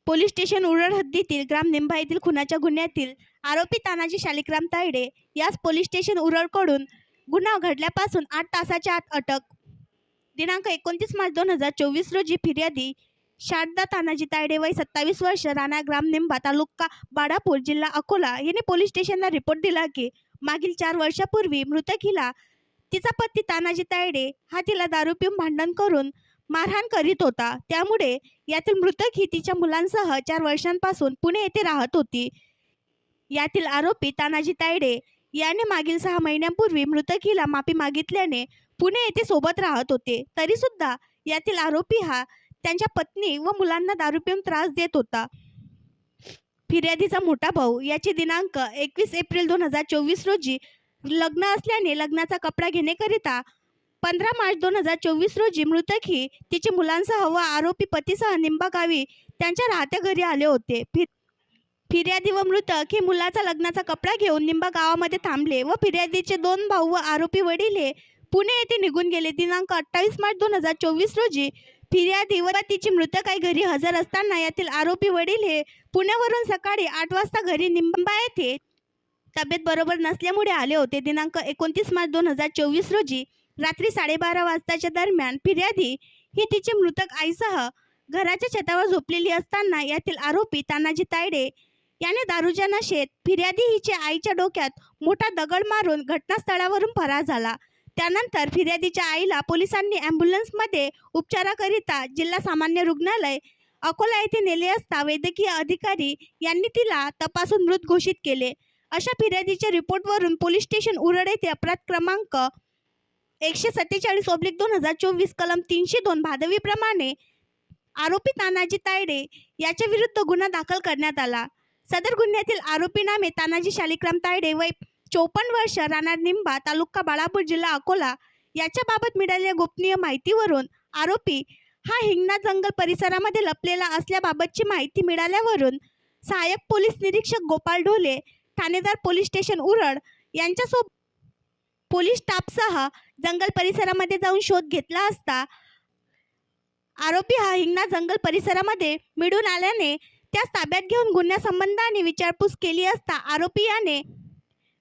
Police station Uran हद्दीतील ग्राम निंभा येथील खुनाच्या गुन्ह्यातील आरोपी तानाजी शालिग्राम तायडे यास पोलीस स्टेशन उरणकडून गुन्हा घडल्यापासून 8 तासाच्या आत अटक. दिनांक 29 मार्च 2024 रोजी फिर्यादी शारदा तानाजी तायडे वय 27 वर्ष राहणार ग्राम निंभा तालुका बाळापूर जिल्हा अकोला यांनी पोलीस स्टेशनला रिपोर्ट दिला की मागील 4 वर्षापूर्वी मृतक हिला तिचा पती तानाजी तायडे हा तिला दारू पिऊन भांडण करून मारहाण करीत होता. त्यामुळे यातील मृतक ही तिच्या मुलांसह 4 वर्षांपासून पुणे येथे राहत होती. यातील आरोपी तानाजी तायडे याने मागील 6 महिन्यांपूर्वी मृतक हिला माफी मागितल्याने पुणे येथे सोबत राहत होते. तरी सुद्धा यातील आरोपी हा त्यांच्या पत्नी व मुलांना दारू पिऊन त्रास देत होता. फिर्यादीचा मोठा भाऊ याची दिनांक 21 एप्रिल 2024 रोजी लग्न असल्याने लग्नाचा कपडा घेण्याकरिता 15 मार्च 2024 रोजी मृतक ही तिचे मुलांसह व आरोपी पतीसह निंभा गावी त्यांच्या राहत्या घरी आले होते. फिर्यादी व मृतक हे मुलाचा लग्नाचा कपडा घेऊन निंभा गावामध्ये थांबले व फिर्यादीचे 2 भाऊ व आरोपी वडील हे पुणे येथे निघून गेले. दिनांक 28 मार्च 2024 रोजी फिर्यादी व तिची मृतक आई घरी हजर असताना यातील आरोपी वडील हे पुण्यावरून सकाळी 8 वाजता घरी निंभा येथे तब्येत बरोबर नसल्यामुळे आले होते. दिनांक 29 मार्च 2024 रोजी रात्री 12:30 वाजताच्या दरम्यान फिर्यादी ही तिची मृतक आईसह घराच्या छतावर झोपलेली असताना यातील आरोपी तानाजी तायडे याने दारूच्या नशेत फिर्यादी हिच्या आईच्या डोक्यात मोठा दगड मारून घटनास्थळावरून फरार झाला. त्यानंतर फिर्यादीच्या आईला पोलिसांनी ॲम्ब्युलन्समध्ये उपचाराकरिता जिल्हा सामान्य रुग्णालय अकोला येथे नेले असता वैद्यकीय अधिकारी यांनी तिला तपासून मृत घोषित केले. अशा फिर्यादीच्या रिपोर्टवरून पोलीस स्टेशन उरण येथे अपराध क्रमांक 147/2024 कलम 302 भादवी प्रमाणे आरोपी तानाजी तायडे याच्या विरुद्ध गुन्हा दाखल करण्यात आला. सदर गुन्ह्यातील आरोपी नामे तानाजी शालिग्राम तायडे वय 54 वर्ष राहणार निंभा तालुका बाळापूर जिल्हा अकोला याच्याबाबत मिळालेल्या गोपनीय माहितीवरून आरोपी हा हिंगणा जंगल परिसरामध्ये लपलेला असल्याबाबतची माहिती मिळाल्यावरून सहाय्यक पोलीस निरीक्षक गोपाल ढोले ठाणेदार पोलीस स्टेशन उरण यांच्यासोबत पोलीस स्टाफसह जंगल परिसरामध्ये जाऊन शोध घेतला असता आरोपी हा हिंगणा जंगल परिसरामध्ये मिळून आल्याने त्यास ताब्यात घेऊन गुन्ह्यासंबंधाने विचारपूस केली असता आरोपी याने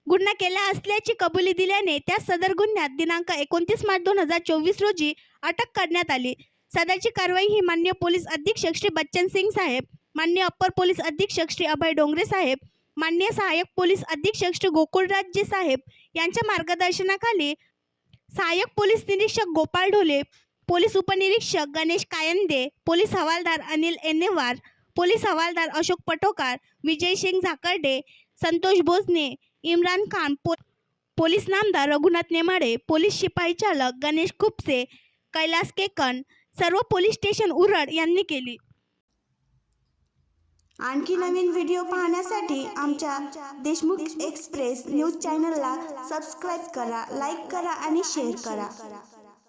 गुन्हा केला असल्याची कबुली दिल्याने त्या सदर गुन्ह्यात दिनांक 29 मार्च 2024 रोजी अटक करण्यात आली. सदरची कारवाई ही माननीय पोलीस अधीक्षक श्री बच्चन सिंग साहेब, माननीय अप्पर पोलीस अधीक्षक श्री अभय डोंगरे साहेब, माननीय सहाय्यक पोलीस अधीक्षक श्री गोकुळराजजी साहेब यांच्या मार्गदर्शनाखाली सहाय्यक पोलीस निरीक्षक गोपाल ढोले, पोलीस उपनिरीक्षक गणेश कायंदे, पोलीस हवालदार अनिल एनेवार, पोलीस हवालदार अशोक पटोकार, विजय सिंग झाकर्डे, संतोष भोसने, इम्रान खान, पोलीस नामदार रघुनाथ नेमाडे, पोलीस शिपाई चालक गणेश खुपसे, कैलास केकन सर्व पोलीस स्टेशन उरण यांनी केली. आणखी नवीन व्हिडिओ पाहण्यासाठी आमच्या देशमुख एक्सप्रेस न्यूज चॅनलला सबस्क्राईब करा, लाईक करा आणि शेअर करा.